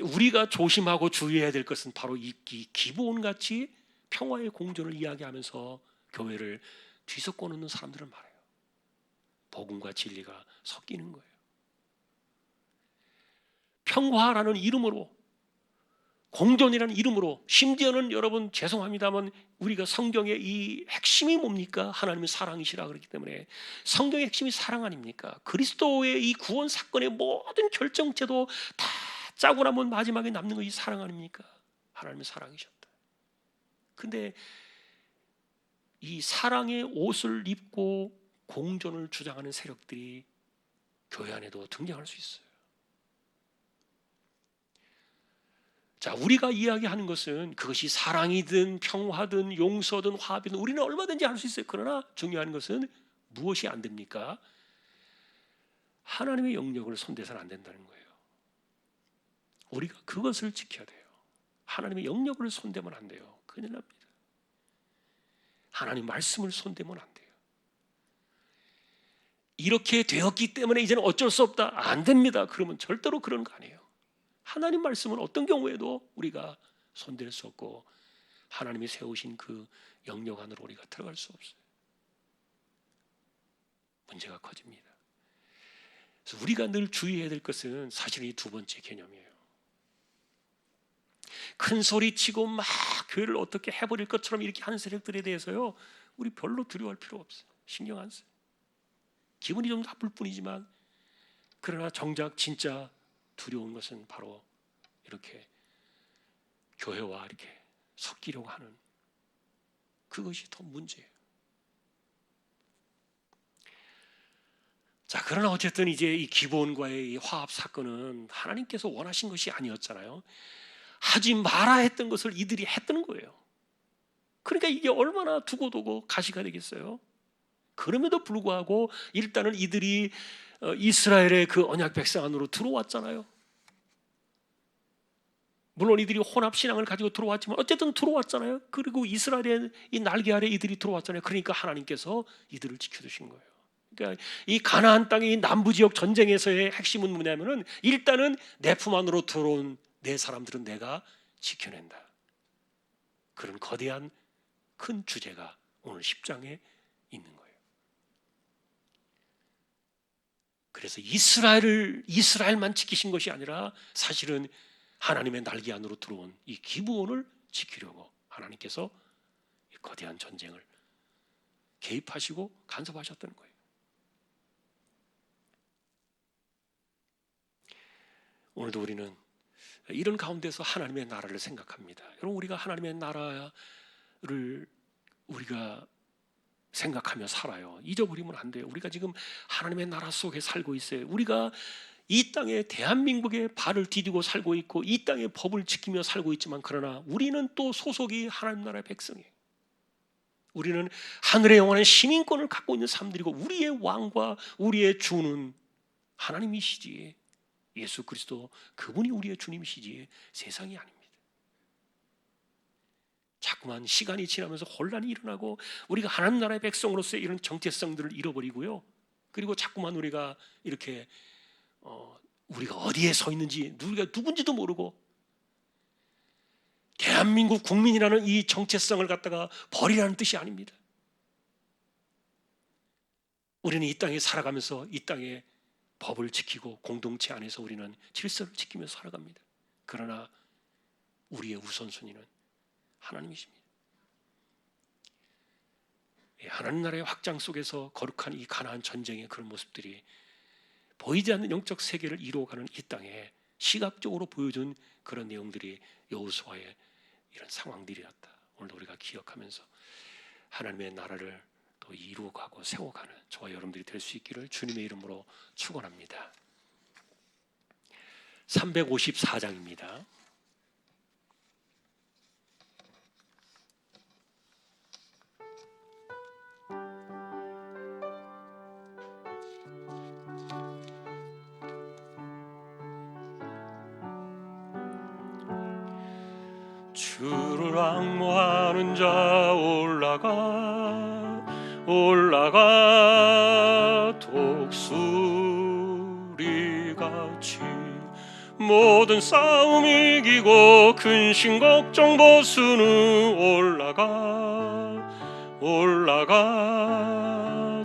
Speaker 1: 우리가 조심하고 주의해야 될 것은 바로 이 기브온같이 평화의 공존을 이야기하면서 교회를 뒤섞어 놓는 사람들을 말해요. 복음과 진리가 섞이는 거예요. 평화라는 이름으로, 공존이라는 이름으로, 심지어는 여러분 죄송합니다만 우리가 성경의 이 핵심이 뭡니까? 하나님은 사랑이시라 그렇기 때문에 성경의 핵심이 사랑 아닙니까? 그리스도의 이 구원 사건의 모든 결정체도 다 짜고 나면 마지막에 남는 것이 사랑 아닙니까? 하나님은 사랑이셨다. 근데 이 사랑의 옷을 입고 공존을 주장하는 세력들이 교회 안에도 등장할 수 있어요. 자, 우리가 이야기하는 것은 그것이 사랑이든 평화든 용서든 화합이든 우리는 얼마든지 할 수 있어요. 그러나 중요한 것은 무엇이 안 됩니까? 하나님의 영역을 손대서는 안 된다는 거예요. 우리가 그것을 지켜야 돼요. 하나님의 영역을 손대면 안 돼요. 큰일 납니다. 하나님 말씀을 손대면 안 돼요. 이렇게 되었기 때문에 이제는 어쩔 수 없다. 안 됩니다. 그러면 절대로 그런 거 아니에요. 하나님 말씀은 어떤 경우에도 우리가 손댈 수 없고 하나님이 세우신 그 영역 안으로 우리가 들어갈 수 없어요. 문제가 커집니다. 그래서 우리가 늘 주의해야 될 것은 사실 이 두 번째 개념이에요. 큰 소리 치고 막 교회를 어떻게 해버릴 것처럼 이렇게 하는 세력들에 대해서요, 우리 별로 두려워할 필요 없어요. 신경 안 써요. 기분이 좀 나쁠 뿐이지만, 그러나 정작 진짜 두려운 것은 바로 이렇게 교회와 이렇게 섞이려고 하는 그것이 더 문제예요. 자, 그러나 어쨌든 이제 이 기브온과의 이 화합 사건은 하나님께서 원하신 것이 아니었잖아요. 하지 마라 했던 것을 이들이 했던 거예요. 그러니까 이게 얼마나 두고두고 가시가 되겠어요. 그럼에도 불구하고 일단은 이들이 이스라엘의 그 언약 백성 안으로 들어왔잖아요. 물론 이들이 혼합신앙을 가지고 들어왔지만 어쨌든 들어왔잖아요. 그리고 이스라엘의 이 날개 아래 이들이 들어왔잖아요. 그러니까 하나님께서 이들을 지켜주신 거예요. 그러니까 이 가나안 땅의 남부지역 전쟁에서의 핵심은 뭐냐면은 일단은 내 품 안으로 들어온 내 사람들은 내가 지켜낸다. 그런 거대한 큰 주제가 오늘 10장에 있는 거예요. 그래서 이스라엘만 지키신 것이 아니라 사실은 하나님의 날개 안으로 들어온 이 기브온을 지키려고 하나님께서 이 거대한 전쟁을 개입하시고 간섭하셨다는 거예요. 오늘도 우리는 이런 가운데서 하나님의 나라를 생각합니다. 여러분, 우리가 하나님의 나라를 우리가 생각하며 살아요. 잊어버리면 안 돼요. 우리가 지금 하나님의 나라 속에 살고 있어요. 우리가 이 땅에 대한민국에 발을 디디고 살고 있고 이 땅의 법을 지키며 살고 있지만 그러나 우리는 또 소속이 하나님 나라의 백성이에요. 우리는 하늘의 영원한 시민권을 갖고 있는 사람들이고 우리의 왕과 우리의 주는 하나님이시지, 예수 그리스도 그분이 우리의 주님이시지 세상이 아닙니다. 자꾸만 시간이 지나면서 혼란이 일어나고 우리가 하나님 나라의 백성으로서의 이런 정체성들을 잃어버리고요. 그리고 자꾸만 우리가 이렇게 우리가 어디에 서 있는지 우리가 누군지도 모르고 대한민국 국민이라는 이 정체성을 갖다가 버리라는 뜻이 아닙니다. 우리는 이 땅에 살아가면서 이 땅의 법을 지키고 공동체 안에서 우리는 질서를 지키면서 살아갑니다. 그러나 우리의 우선순위는 하나님이십니다. 하나님 나라의 확장 속에서 거룩한 이 가나안 전쟁의 그런 모습들이 보이지 않는 영적 세계를 이루어가는 이 땅에 시각적으로 보여준 그런 내용들이 여호수아의 이런 상황들이었다. 오늘도 우리가 기억하면서 하나님의 나라를 또 이루어가고 세워가는 저와 여러분들이 될 수 있기를 주님의 이름으로 축원합니다. 354장입니다. 주를 앙모하는 자 올라가 독수리같이 모든 싸움 이기고 근심 걱정 보수는 올라가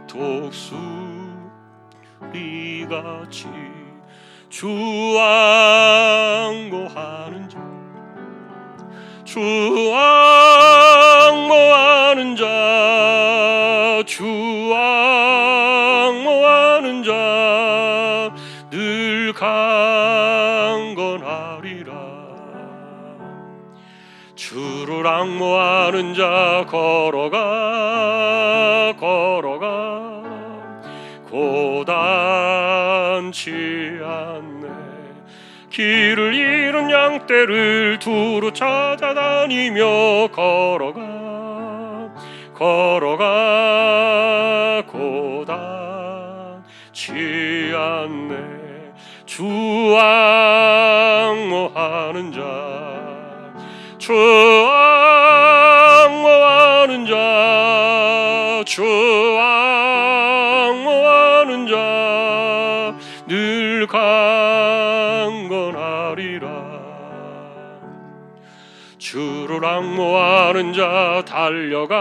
Speaker 1: 독수리같이 주 앙모하는 자 주 앙모하는 자, 주 앙모하는 자, 늘 강건하리라. 주를 앙모하는 자 걸어가 고단치 않네. 길을 잃은 양떼를 두루 찾아다니며 걸어가 고단치 않네. 주 앙모하는 자, 주 앙모하는 자, 주 앙모하는 자, 늘 강건하리라. 주를 앙모하는 자 달려가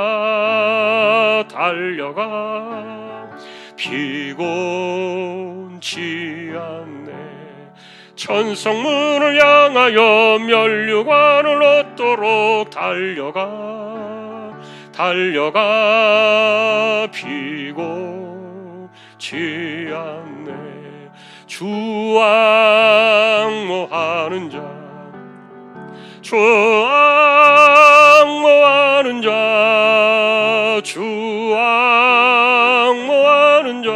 Speaker 1: 피곤치 않네. 천성문을 향하여 면류관을 얻도록 달려가 피곤치 않네. 주 앙모하는 자, 주 앙모하는 자, 주 앙모하는 자,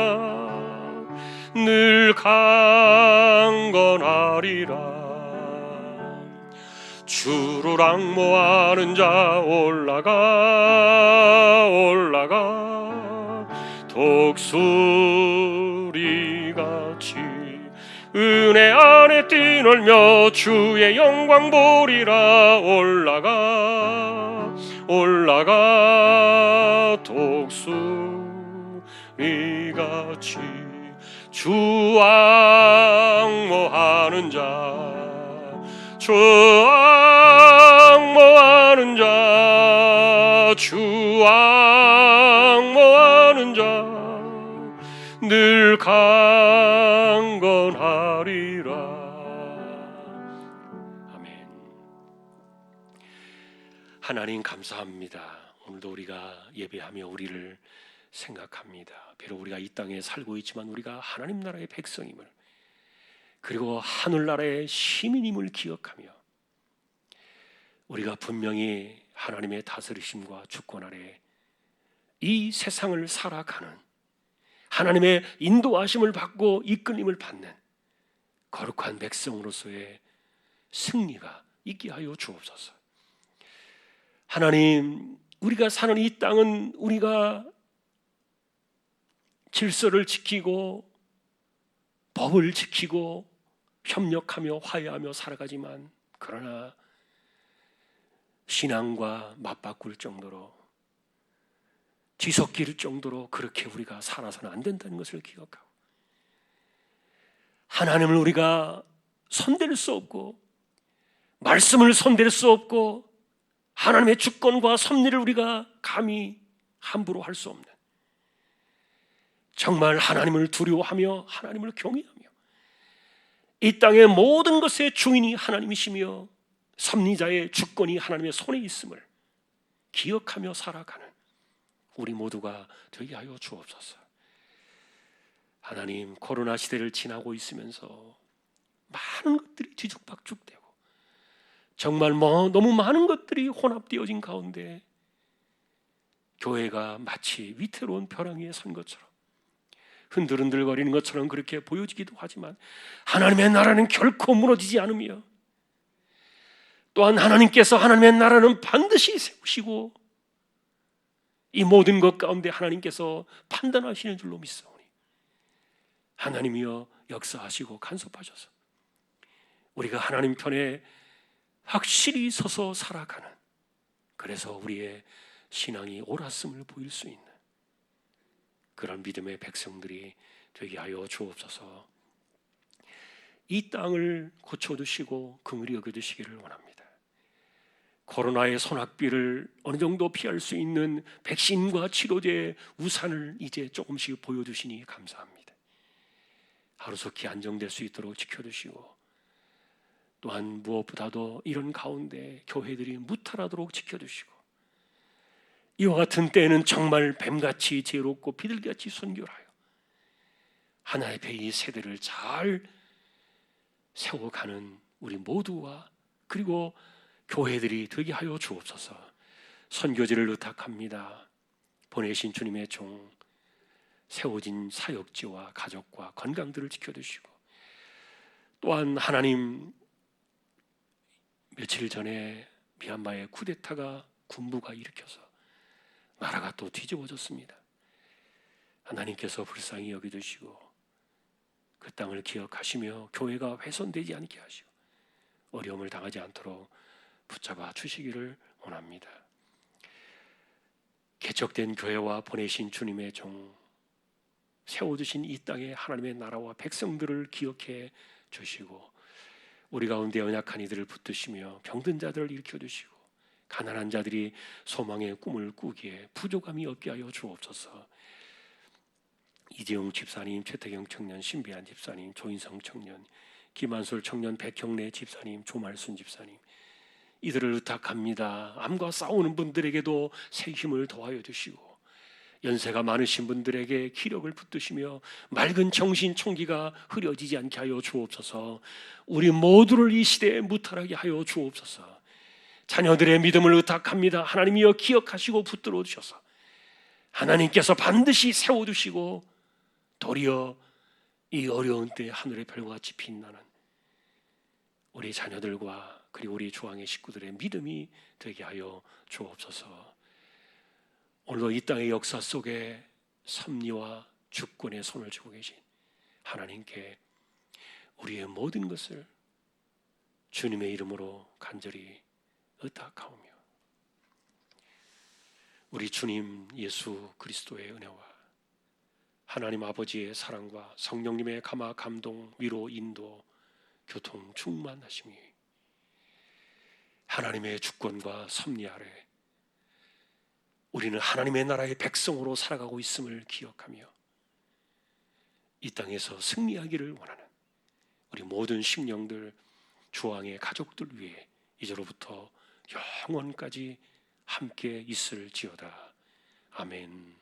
Speaker 1: 늘 강건하리라. 주를 앙모하는 자 올라가 독수리같이 은혜 안에 뛰놀며 주의 영광 보리라. 올라가 올라가 독수리같이 주 앙모하는 자, 주 앙모하는 자, 주 앙모하는 자 늘 강건하리라. 아멘. 하나님 감사합니다. 오늘도 우리가 예배하며 우리를 생각합니다. 비록 우리가 이 땅에 살고 있지만 우리가 하나님 나라의 백성임을, 그리고 하늘나라의 시민임을 기억하며 우리가 분명히 하나님의 다스리심과 주권 아래 이 세상을 살아가는, 하나님의 인도하심을 받고 이끌림을 받는 거룩한 백성으로서의 승리가 있게 하여 주옵소서. 하나님, 우리가 사는 이 땅은 우리가 질서를 지키고 법을 지키고 협력하며 화해하며 살아가지만, 그러나 신앙과 맞바꿀 정도로, 뒤섞일 정도로 그렇게 우리가 살아서는 안 된다는 것을 기억하고, 하나님을 우리가 손댈 수 없고 말씀을 손댈 수 없고 하나님의 주권과 섭리를 우리가 감히 함부로 할 수 없는, 정말 하나님을 두려워하며 하나님을 경외하며 이 땅의 모든 것의 주인이 하나님이시며 섭리자의 주권이 하나님의 손에 있음을 기억하며 살아가는 우리 모두가 되게 하여 주옵소서. 하나님, 코로나 시대를 지나고 있으면서 많은 것들이 뒤죽박죽되고 정말 너무 많은 것들이 혼합되어진 가운데 교회가 마치 위태로운 벼랑 위에 선 것처럼, 흔들흔들거리는 것처럼 그렇게 보여지기도 하지만 하나님의 나라는 결코 무너지지 않으며, 또한 하나님께서 하나님의 나라는 반드시 세우시고 이 모든 것 가운데 하나님께서 판단하시는 줄로 믿사오니, 하나님이여 역사하시고 간섭하셔서 우리가 하나님 편에 확실히 서서 살아가는, 그래서 우리의 신앙이 옳았음을 보일 수 있는 그런 믿음의 백성들이 되게 하여 주옵소서. 이 땅을 고쳐주시고 긍휼히 여겨주시기를 원합니다. 코로나의 손학비를 어느 정도 피할 수 있는 백신과 치료제의 우산을 이제 조금씩 보여주시니 감사합니다. 하루속히 안정될 수 있도록 지켜주시고, 또한 무엇보다도 이런 가운데 교회들이 무탈하도록 지켜주시고, 이와 같은 때에는 정말 뱀같이 지혜롭고 비둘기같이 순결하여 하나의 배의 세대를 잘 세워가는 우리 모두와, 그리고 교회들이 되게 하여 주옵소서. 선교지를 의탁합니다. 보내신 주님의 종, 세워진 사역지와 가족과 건강들을 지켜주시고, 또한 하나님, 며칠 전에 미얀마의 쿠데타가 군부가 일으켜서 나라가 또 뒤집어졌습니다. 하나님께서 불쌍히 여겨주시고 그 땅을 기억하시며 교회가 훼손되지 않게 하시고 어려움을 당하지 않도록 붙잡아 주시기를 원합니다. 개척된 교회와 보내신 주님의 종, 세워주신 이 땅의 하나님의 나라와 백성들을 기억해 주시고, 우리 가운데 연약한 이들을 붙드시며 병든 자들을 일으켜주시고 가난한 자들이 소망의 꿈을 꾸기에 부족함이 없게 하여 주옵소서. 이재용 집사님, 최태경 청년, 신비한 집사님, 조인성 청년, 김한솔 청년, 백형래 집사님, 조말순 집사님, 이들을 의탁합니다. 암과 싸우는 분들에게도 새 힘을 더하여 주시고, 연세가 많으신 분들에게 기력을 붙드시며 맑은 정신 총기가 흐려지지 않게 하여 주옵소서. 우리 모두를 이 시대에 무탈하게 하여 주옵소서. 자녀들의 믿음을 의탁합니다. 하나님이여 기억하시고 붙들어 주셔서 하나님께서 반드시 세워주시고, 도리어 이 어려운 때 하늘의 별과 같이 빛나는 우리 자녀들과 그리고 우리 조항의 식구들의 믿음이 되게 하여 주옵소서. 오늘도 이 땅의 역사 속에 섭리와 주권의 손을 쥐고 계신 하나님께 우리의 모든 것을 주님의 이름으로 간절히 의탁하오며 우리 주님 예수 그리스도의 은혜와 하나님 아버지의 사랑과 성령님의 감화 감동 위로 인도 교통 충만하심이 하나님의 주권과 섭리 아래 우리는 하나님의 나라의 백성으로 살아가고 있음을 기억하며 이 땅에서 승리하기를 원하는 우리 모든 심령들 주왕의 가족들 위해 이제로부터 영원까지 함께 있을지어다. 아멘.